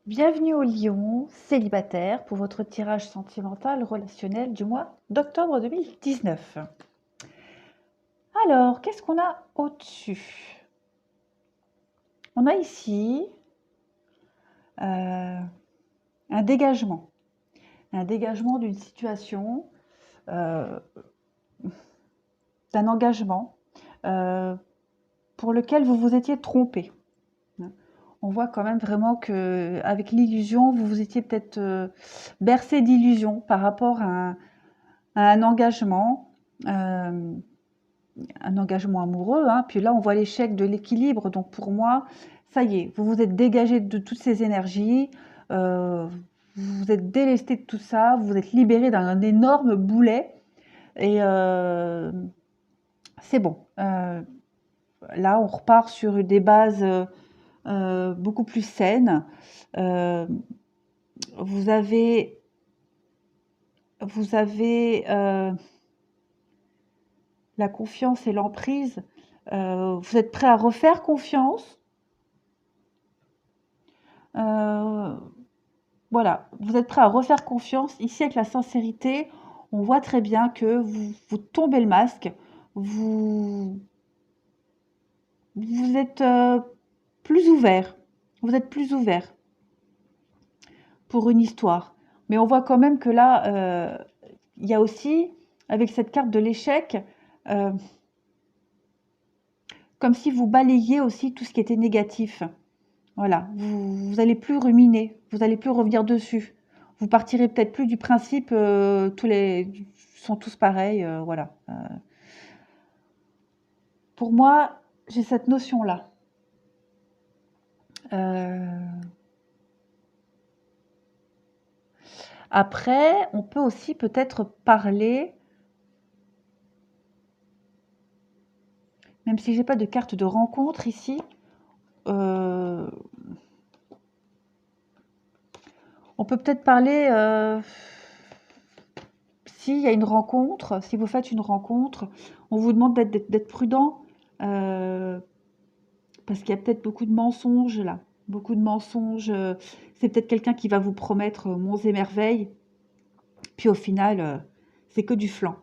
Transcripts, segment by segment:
Bienvenue au Lion célibataire pour votre tirage sentimental relationnel du mois d'octobre 2019. Alors, qu'est-ce qu'on a au-dessus? On a ici un dégagement d'une situation, d'un engagement pour lequel vous vous étiez trompé. On voit quand même vraiment que avec l'illusion, vous vous étiez peut-être bercé d'illusions par rapport à un engagement, un engagement amoureux, hein. Puis là, on voit l'échec de l'équilibre. Donc pour moi, ça y est, vous vous êtes dégagé de toutes ces énergies, vous vous êtes délesté de tout ça, vous vous êtes libéré d'un énorme boulet. Et c'est bon. Là, on repart sur des bases beaucoup plus saines. Euh, vous avez la confiance et l'emprise. Vous êtes prêt à refaire confiance. Voilà, vous êtes prêt à refaire confiance. Ici, avec la sincérité, on voit très bien que vous tombez le masque. Vous, vous êtes plus ouvert. Vous êtes plus ouvert pour une histoire. Mais on voit quand même que là, il y a aussi, avec cette carte de l'échec, euh, comme si vous balayiez aussi tout ce qui était négatif. Voilà, vous allez plus ruminer, vous allez plus revenir dessus. Vous partirez peut-être plus du principe, tous les sont tous pareils, voilà. Pour moi, j'ai cette notion-là. Heu, Après, on peut aussi peut-être parler, même si j'ai pas de carte de rencontre ici, heu, on peut peut-être parler, s'il y a une rencontre, si vous faites une rencontre, on vous demande d'être prudent, heu, parce qu'il y a peut-être beaucoup de mensonges là. Beaucoup de mensonges, c'est peut-être quelqu'un qui va vous promettre, monts et merveilles, puis au final, c'est que du flan.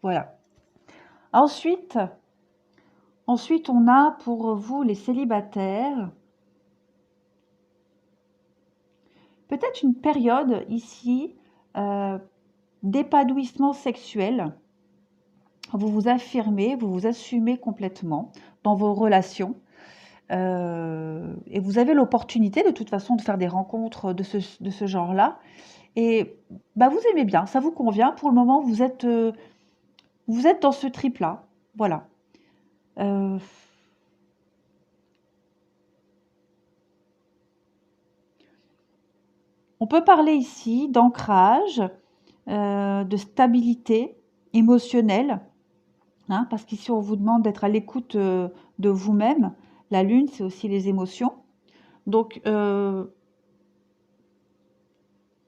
Voilà. Ensuite ensuite on a pour vous les célibataires, peut-être une période ici, heu, d'épanouissement sexuel. Vous vous affirmez, vous vous assumez complètement dans vos relations. Et vous avez l'opportunité de toute façon de faire des rencontres de ce genre-là. Et bah, vous aimez bien, ça vous convient. Pour le moment, vous êtes dans ce trip-là. Voilà. Euh, on peut parler ici d'ancrage, de stabilité émotionnelle, hein, parce qu'ici on vous demande d'être à l'écoute de vous-même. La lune, c'est aussi les émotions. Donc,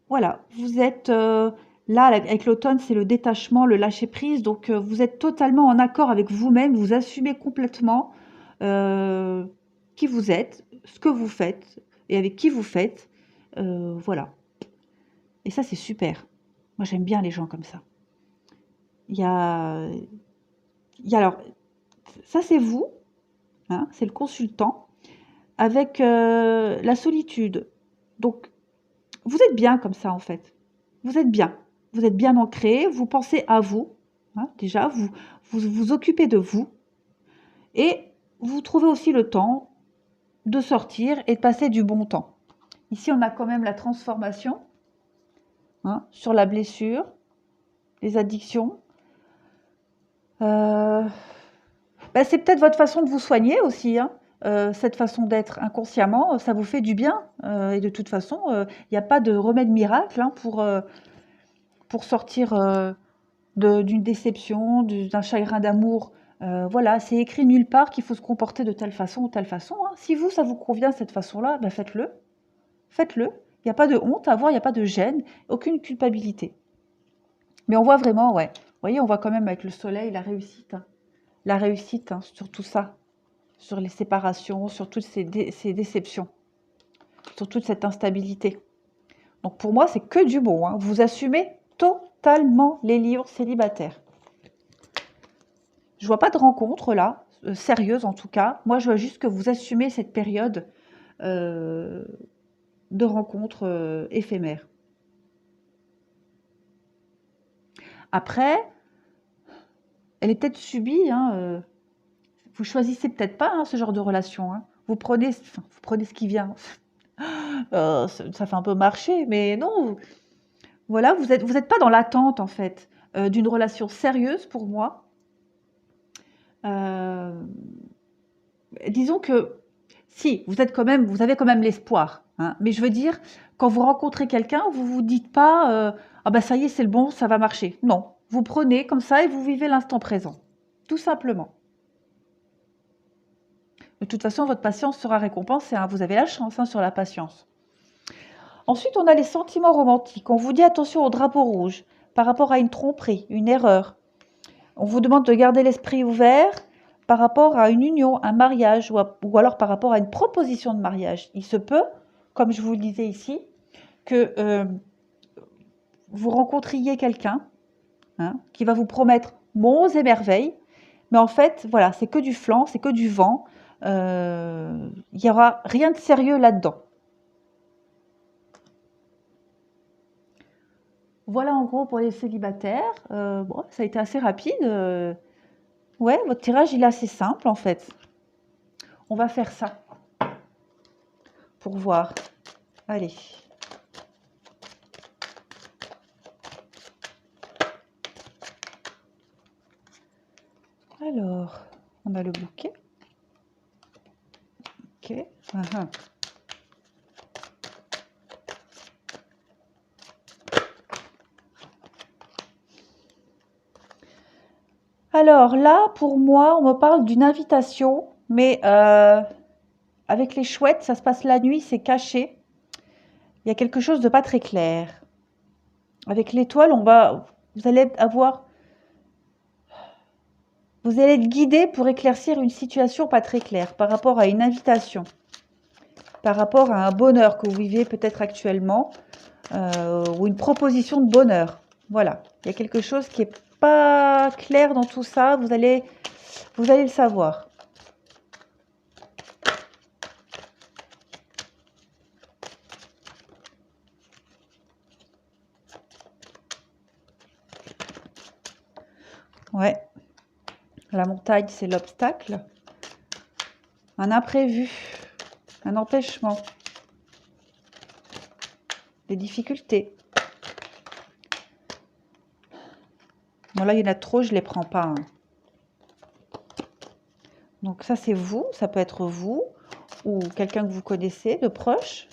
voilà, vous êtes là avec l'automne, c'est le détachement, le lâcher prise. Donc, vous êtes totalement en accord avec vous-même. Vous assumez complètement euh, qui vous êtes, ce que vous faites et avec qui vous faites. Voilà. Et ça, c'est super. Moi, j'aime bien les gens comme ça. Il y a, alors, ça, c'est vous, hein, c'est le consultant, avec la solitude. Donc, vous êtes bien comme ça, en fait. Vous êtes bien. Vous êtes bien ancré, vous pensez à vous, hein, déjà, vous vous occupez de vous et vous trouvez aussi le temps de sortir et de passer du bon temps. Ici, on a quand même la transformation, hein, sur la blessure, les addictions. Euh, bah, c'est peut-être votre façon de vous soigner aussi, hein. Cette façon d'être inconsciemment, ça vous fait du bien. Et de toute façon, il n'y a pas de remède miracle, hein, pour sortir d'une déception, d'un chagrin d'amour. Voilà, c'est écrit nulle part qu'il faut se comporter de telle façon ou telle façon, hein. Si vous, ça vous convient cette façon-là, ben faites-le. Faites-le. Il n'y a pas de honte à avoir, il n'y a pas de gêne, aucune culpabilité. Mais on voit vraiment, ouais. Vous voyez, on voit quand même avec le soleil la réussite, hein, sur tout ça. sur les séparations, sur toutes ces déceptions, sur toute cette instabilité. Donc pour moi, c'est que du bon, hein. Vous assumez totalement les livres célibataires. Je vois pas de rencontre là, sérieuse en tout cas. Moi, je vois juste que vous assumez cette période de rencontres éphémères. Après, elle est peut-être subie, hein, vous choisissez peut-être pas hein, ce genre de relation. Hein. Vous prenez ce qui vient. Ça fait un peu marcher, mais non. Voilà, vous êtes pas dans l'attente en fait d'une relation sérieuse pour moi. Disons que si, vous avez quand même l'espoir. Hein, mais je veux dire, quand vous rencontrez quelqu'un, vous vous dites pas ah bah ça y est, c'est le bon, ça va marcher. Non, vous prenez comme ça et vous vivez l'instant présent, tout simplement. De toute façon, votre patience sera récompensée. Hein, vous avez la chance hein, sur la patience. Ensuite, on a les sentiments romantiques. On vous dit attention au drapeau rouge par rapport à une tromperie, une erreur. On vous demande de garder l'esprit ouvert par rapport à une union, un mariage ou alors par rapport à une proposition de mariage. Il se peut, comme je vous le disais ici, que vous rencontriez quelqu'un hein, qui va vous promettre monts et merveilles, mais en fait, voilà, c'est que du flanc, c'est que du vent. Il n'y aura rien de sérieux là-dedans. Voilà en gros pour les célibataires. Bon, ça a été assez rapide. Ouais, votre tirage il est assez simple en fait. On va faire ça pour voir. Allez. Alors, on a le bouquet. Ok. Uh-huh. Alors là, pour moi, on me parle d'une invitation, mais avec les chouettes, ça se passe la nuit, c'est caché. Il y a quelque chose de pas très clair. Avec l'étoile, vous allez être guidé pour éclaircir une situation pas très claire par rapport à une invitation, par rapport à un bonheur que vous vivez peut-être actuellement, ou une proposition de bonheur. Voilà, il y a quelque chose qui est pas clair dans tout ça, vous allez le savoir. Ouais, la montagne, c'est l'obstacle, un imprévu, un empêchement, des difficultés. Bon là, il y en a trop, je les prends pas. Hein. Donc ça, c'est vous, ça peut être vous, ou quelqu'un que vous connaissez, de proche.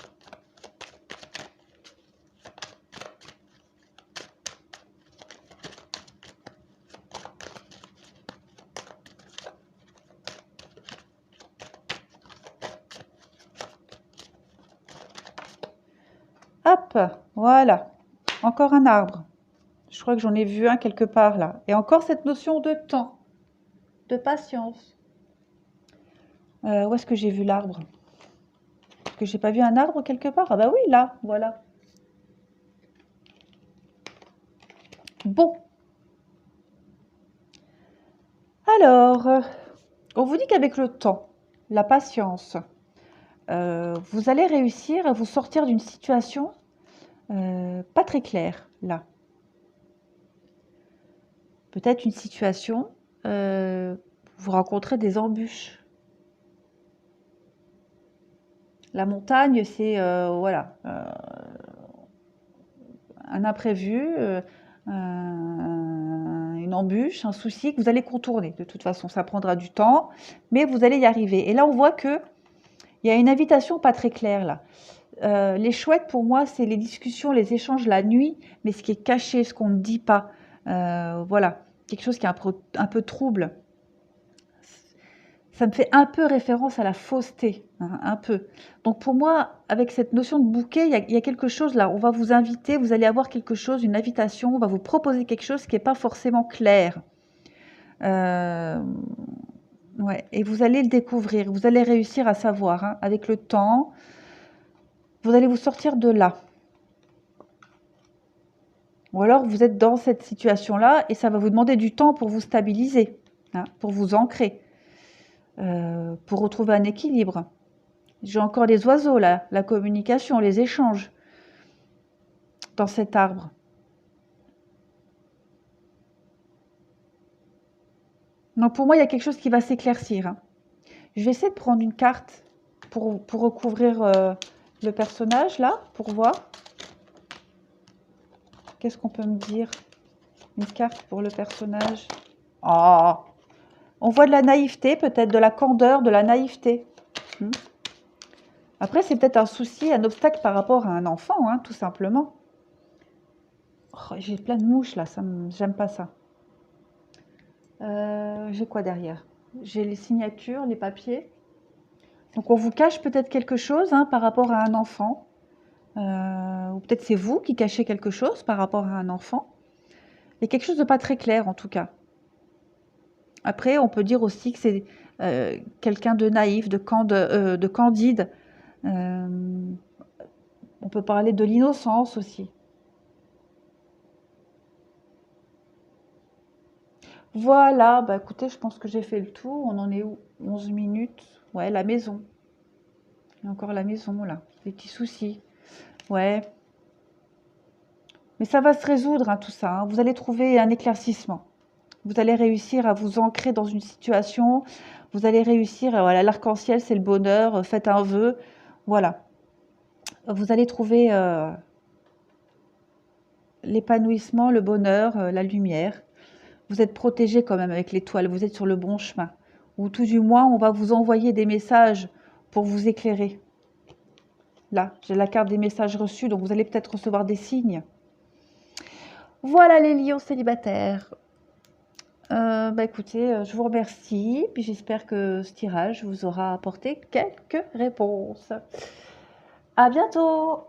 Hop, voilà. Encore un arbre. Je crois que j'en ai vu un quelque part là. Et encore cette notion de temps, de patience. Où est-ce que j'ai vu l'arbre? Est-ce que j'ai pas vu un arbre quelque part? Ah bah oui, là, voilà. Bon. Alors, on vous dit qu'avec le temps, la patience, vous allez réussir à vous sortir d'une situation pas très claire, là. Peut-être une situation, vous rencontrez des embûches. La montagne, c'est voilà, un imprévu, une embûche, un souci que vous allez contourner. De toute façon, ça prendra du temps, mais vous allez y arriver. Et là, on voit que il y a une invitation pas très claire là. Les chouettes, pour moi, c'est les discussions, les échanges la nuit, mais ce qui est caché, ce qu'on ne dit pas. Voilà, quelque chose qui est un peu trouble. Ça me fait un peu référence à la fausseté, hein, un peu. Donc pour moi, avec cette notion de bouquet, il y a quelque chose là. On va vous inviter, vous allez avoir quelque chose, une invitation, on va vous proposer quelque chose qui n'est pas forcément clair. Ouais, et vous allez le découvrir, vous allez réussir à savoir, hein, avec le temps, vous allez vous sortir de là. Ou alors vous êtes dans cette situation-là et ça va vous demander du temps pour vous stabiliser, hein, pour vous ancrer, pour retrouver un équilibre. J'ai encore les oiseaux là, la communication, les échanges dans cet arbre. Donc pour moi, il y a quelque chose qui va s'éclaircir, hein. Je vais essayer de prendre une carte pour recouvrir le personnage là, pour voir. Qu'est-ce qu'on peut me dire? Une carte pour le personnage. Oh, on voit de la naïveté, peut-être de la candeur, de la naïveté. Après, c'est peut-être un souci, un obstacle par rapport à un enfant, hein, tout simplement. Oh, j'ai plein de mouches là, j'aime pas ça. J'ai quoi derrière? J'ai les signatures, les papiers. Donc on vous cache peut-être quelque chose, hein, par rapport à un enfant. Ou peut-être c'est vous qui cachez quelque chose par rapport à un enfant. Il y a quelque chose de pas très clair en tout cas. Après, on peut dire aussi que c'est quelqu'un de naïf, de candide. On peut parler de l'innocence aussi. Voilà, bah écoutez, je pense que j'ai fait le tour. On en est où? 11 minutes. Ouais, la maison. Il y a encore la maison là. Des petits soucis. Ouais. Mais ça va se résoudre, hein, tout ça, hein. Vous allez trouver un éclaircissement. Vous allez réussir à vous ancrer dans une situation. Vous allez réussir, voilà, l'arc-en-ciel, c'est le bonheur. Faites un vœu. Voilà. Vous allez trouver l'épanouissement, le bonheur, la lumière. Vous êtes protégé quand même avec l'étoile. Vous êtes sur le bon chemin. Ou tout du moins, on va vous envoyer des messages pour vous éclairer. Là, j'ai la carte des messages reçus, donc vous allez peut-être recevoir des signes. Voilà les lions célibataires. Bah écoutez, je vous remercie, puis j'espère que ce tirage vous aura apporté quelques réponses. À bientôt!